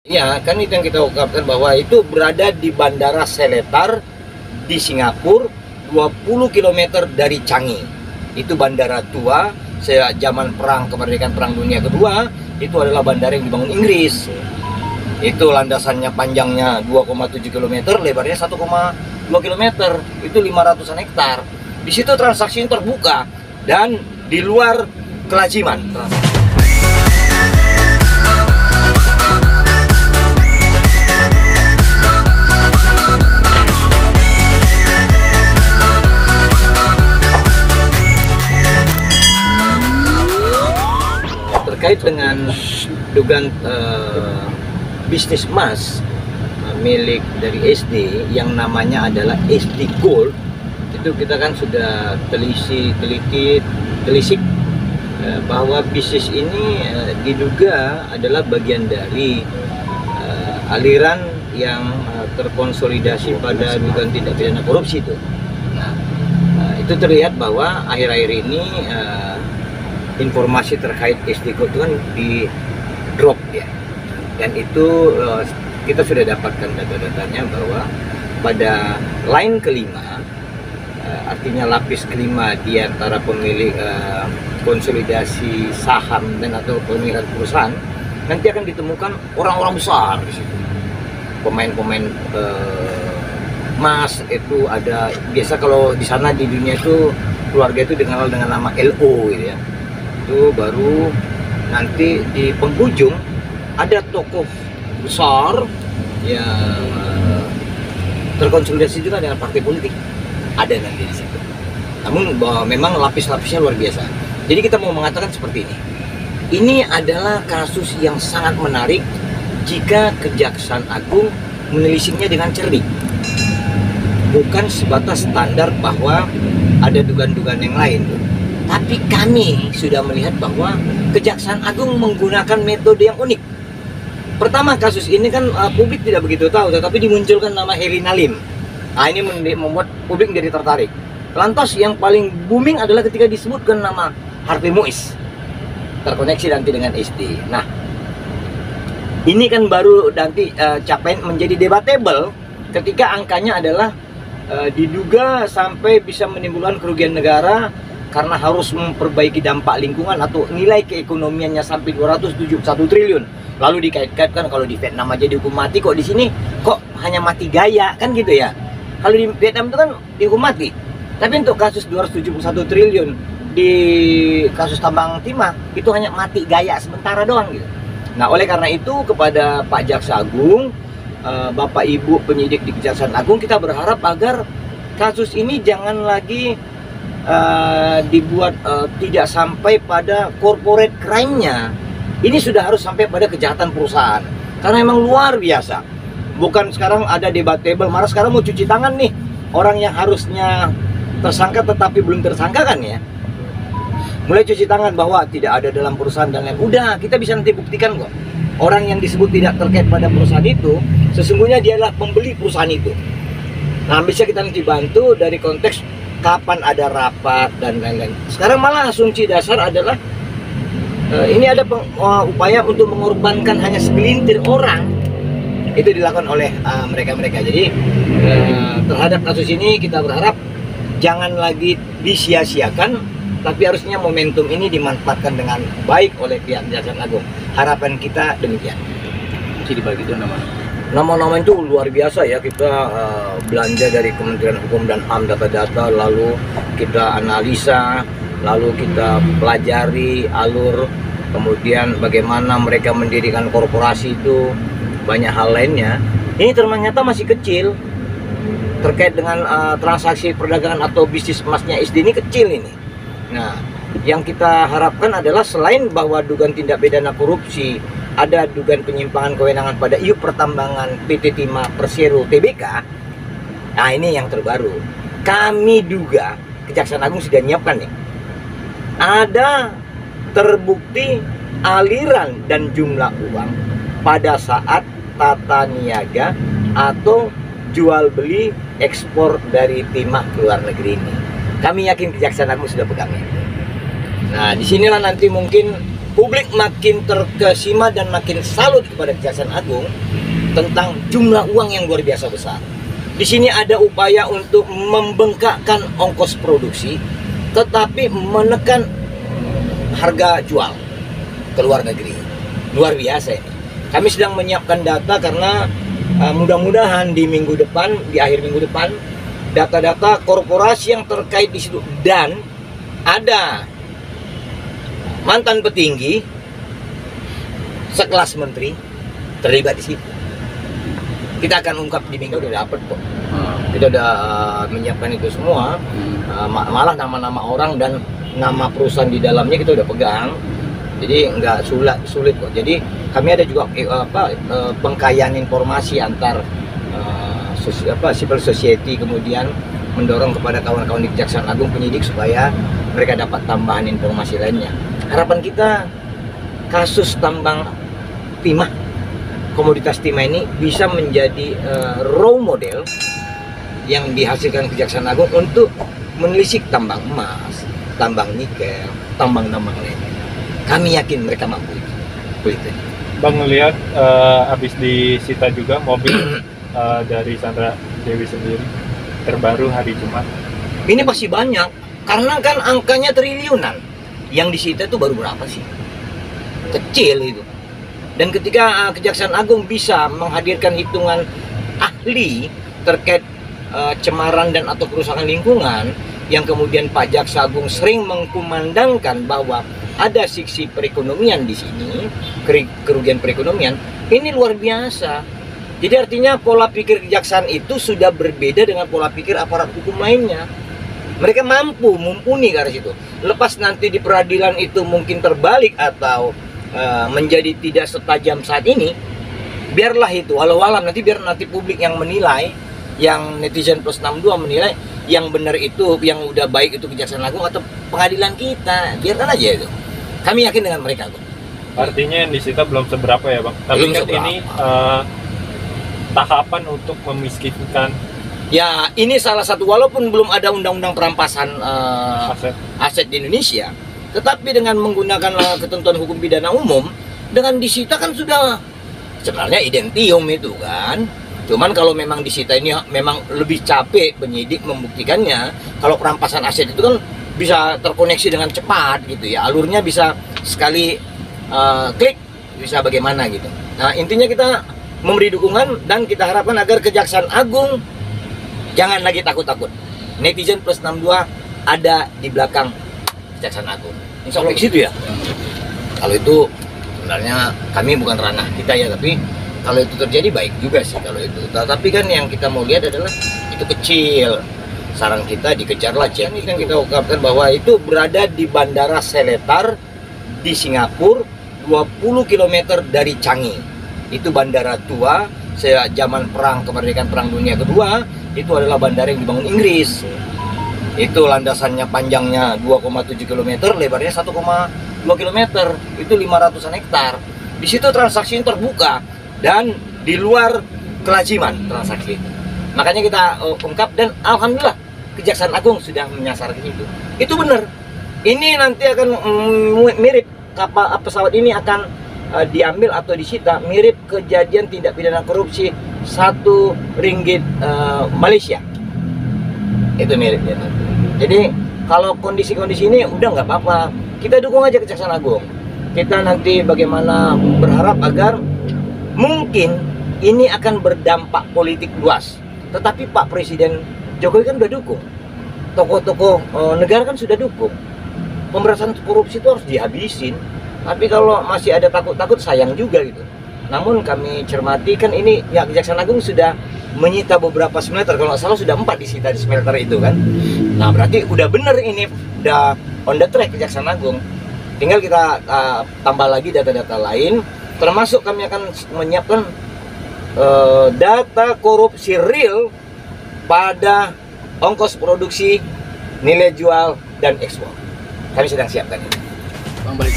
Ya, kan itu yang kita ungkapkan bahwa itu berada di Bandara Seletar di Singapura, 20 km dari Changi. Itu bandara tua, sejak zaman kemerdekaan Perang Dunia Kedua, itu adalah bandara yang dibangun Inggris. Itu landasannya panjangnya 2,7 km, lebarnya 1,2 km, itu 500-an hektar. Di situ transaksi terbuka dan di luar kelaziman. Terkait dengan dugaan bisnis emas milik dari SD yang namanya adalah SD Gold, itu kita kan sudah telisik bahwa bisnis ini diduga adalah bagian dari aliran yang terkonsolidasi pada dugaan tindak pidana korupsi itu. Nah, itu terlihat bahwa akhir-akhir ini informasi terkait SD Gold itu kan di drop ya, dan itu kita sudah dapatkan data-datanya bahwa pada line kelima, artinya lapis kelima di antara pemilik konsolidasi saham dan atau pemilihan perusahaan, nanti akan ditemukan orang-orang besar di situ, pemain-pemain emas. Itu ada biasa kalau di sana di dunia itu keluarga itu dikenal dengan nama LO gitu ya. Itu baru nanti di penghujung ada tokoh besar yang terkonsolidasi juga dengan partai politik, ada nanti di situ. Namun bahwa memang lapis-lapisnya luar biasa. Jadi kita mau mengatakan seperti ini. Ini adalah kasus yang sangat menarik jika Kejaksaan Agung menelisiknya dengan cerdik. Bukan sebatas standar bahwa ada dugaan-dugaan yang lain. Tapi kami sudah melihat bahwa Kejaksaan Agung menggunakan metode yang unik. Pertama, kasus ini kan publik tidak begitu tahu, tetapi dimunculkan nama Herina Lim. Nah, ini membuat publik menjadi tertarik. Lantas yang paling booming adalah ketika disebutkan nama Harvey Muiz, terkoneksi nanti dengan SD. Nah, ini kan baru nanti capaian menjadi debatable ketika angkanya adalah diduga sampai bisa menimbulkan kerugian negara karena harus memperbaiki dampak lingkungan atau nilai keekonomiannya sampai 271 triliun. Lalu dikait-kaitkan kalau di Vietnam aja dihukum mati, kok di sini kok hanya mati gaya, kan gitu ya. Kalau di Vietnam itu kan dihukum mati. Tapi untuk kasus 271 triliun di kasus tambang timah itu hanya mati gaya sementara doang gitu. Nah, oleh karena itu kepada Pak Jaksa Agung, Bapak Ibu penyidik di Kejaksaan Agung, kita berharap agar kasus ini jangan lagi dibuat tidak sampai pada corporate crime-nya. Ini sudah harus sampai pada kejahatan perusahaan, karena memang luar biasa. Bukan sekarang ada debatable, malah sekarang mau cuci tangan nih orang yang harusnya tersangka tetapi belum tersangka kan ya. Mulai cuci tangan bahwa tidak ada dalam perusahaan dan lain. Udah, kita bisa nanti buktikan kok. Orang yang disebut tidak terkait pada perusahaan itu, sesungguhnya dia adalah pembeli perusahaan itu. Nah, bisa kita nanti bantu dari konteks kapan ada rapat dan lain-lain. Sekarang malah asumsi dasar adalah ini ada upaya untuk mengorbankan hanya segelintir orang. Itu dilakukan oleh mereka-mereka. Jadi terhadap kasus ini kita berharap jangan lagi disia-siakan, tapi harusnya momentum ini dimanfaatkan dengan baik oleh pihak Kejaksaan Agung. Harapan kita demikian. Jadi dibagi itu Nama-nama itu luar biasa ya. Kita belanja dari Kementerian Hukum dan HAM data-data, lalu kita analisa, lalu kita pelajari alur, kemudian bagaimana mereka mendirikan korporasi itu, banyak hal lainnya. Ini ternyata masih kecil. Terkait dengan transaksi perdagangan atau bisnis emasnya SD ini kecil ini. Nah, yang kita harapkan adalah selain bahwa dugaan tindak pidana korupsi, ada dugaan penyimpangan kewenangan pada iup pertambangan PT Timah Persero Tbk. Nah, ini yang terbaru. Kami duga Kejaksaan Agung sudah nyiapkan nih. Ada terbukti aliran dan jumlah uang pada saat tata niaga atau jual beli ekspor dari timah ke luar negeri ini. Kami yakin Kejaksaan Agung sudah pegang itu. Nah, disinilah nanti mungkin publik makin terkesima dan makin salut kepada Kejaksaan Agung tentang jumlah uang yang luar biasa besar. Di sini ada upaya untuk membengkakkan ongkos produksi, tetapi menekan harga jual ke luar negeri. Luar biasa ini. Kami sedang menyiapkan data karena mudah-mudahan di minggu depan, di akhir minggu depan, data-data korporasi yang terkait di situ, dan ada mantan petinggi sekelas menteri terlibat di situ. Kita akan ungkap di minggu, udah dapet kok. Kita udah menyiapkan itu semua. Malah nama-nama orang dan nama perusahaan di dalamnya kita udah pegang. Jadi nggak sulit kok. Jadi kami ada juga pengkayaan informasi antar civil society, kemudian mendorong kepada kawan-kawan di Kejaksaan Agung, penyidik, supaya mereka dapat tambahan informasi lainnya. Harapan kita kasus tambang timah, komoditas timah ini bisa menjadi role model yang dihasilkan Kejaksaan Agung untuk menelisik tambang emas, tambang nikel, tambang-tambang lain. Kami yakin mereka mampu itu. Bang ngelihat habis disita juga mobil dari Sandra Dewi sendiri terbaru hari Jumat. Ini masih banyak karena kan angkanya triliunan. Yang disita itu baru berapa sih? Kecil itu. Dan ketika Kejaksaan Agung bisa menghadirkan hitungan ahli terkait cemaran dan atau kerusakan lingkungan, yang kemudian Pak Jaksa Agung sering mengkumandangkan bahwa ada sisi perekonomian di sini, kerugian perekonomian, ini luar biasa. Jadi artinya pola pikir kejaksaan itu sudah berbeda dengan pola pikir aparat hukum lainnya. Mereka mumpuni ke arah situ. Lepas nanti di peradilan itu mungkin terbalik atau menjadi tidak setajam saat ini, biarlah itu, walau alam nanti biar nanti publik yang menilai, yang netizen plus 62 menilai yang benar itu, yang udah baik itu Kejaksaan Agung atau pengadilan kita, biarkan aja itu. Kami yakin dengan mereka kok. Artinya yang disita belum seberapa ya Bang? Tapi Belum kan seberapa. ini tahapan untuk memiskinkan. Ya ini salah satu, walaupun belum ada undang-undang perampasan aset di Indonesia, tetapi dengan menggunakan ketentuan hukum pidana umum, dengan disita kan sudah sebenarnya identium itu kan. Cuman kalau memang disita ini memang lebih capek penyidik membuktikannya. Kalau perampasan aset itu kan bisa terkoneksi dengan cepat gitu ya, alurnya bisa sekali klik bisa bagaimana gitu. Nah intinya kita memberi dukungan dan kita harapkan agar Kejaksaan Agung jangan lagi takut-takut. Netizen plus 62 ada di belakang Kejaksaan Agung. Insya Allah gitu ya. Kalau itu sebenarnya kami bukan ranah kita ya, tapi kalau itu terjadi baik juga sih kalau itu. Tapi kan yang kita mau lihat adalah itu kecil. Saran kita dikejarlah jet. Ini kan kita ungkapkan bahwa itu berada di Bandara Seletar di Singapura, 20 km dari Changi. Itu bandara tua sejak zaman perang kemerdekaan Perang Dunia Kedua. Itu adalah bandara yang dibangun Inggris. Itu landasannya panjangnya 2,7 km, lebarnya 1,2 km. Itu 500-an hektar. Di situ transaksi terbuka dan di luar kelaziman transaksi. Makanya kita ungkap dan alhamdulillah Kejaksaan Agung sudah menyasar ke situ. Itu benar. Ini nanti akan mirip kapal pesawat ini akan diambil atau disita mirip kejadian tindak pidana korupsi 1 ringgit Malaysia. Itu miripnya. Jadi kalau kondisi-kondisi ini udah nggak apa-apa. Kita dukung aja Kejaksaan Agung. Kita nanti bagaimana berharap agar mungkin ini akan berdampak politik luas. Tetapi Pak Presiden Jokowi kan udah dukung. Tokoh-tokoh negara kan sudah dukung. Pemberantasan korupsi itu harus dihabisin. Tapi kalau masih ada takut-takut sayang juga gitu. Namun kami cermati kan ini ya Kejaksaan Agung sudah menyita beberapa smelter. Kalau nggak salah sudah 4 disita di smelter itu kan. Nah berarti udah bener ini, udah on the track Kejaksaan Agung. Tinggal kita tambah lagi data-data lain. Termasuk kami akan menyiapkan data korupsi real pada ongkos produksi, nilai jual, dan ekspor. Kami sedang siapkan ini. Bang balik.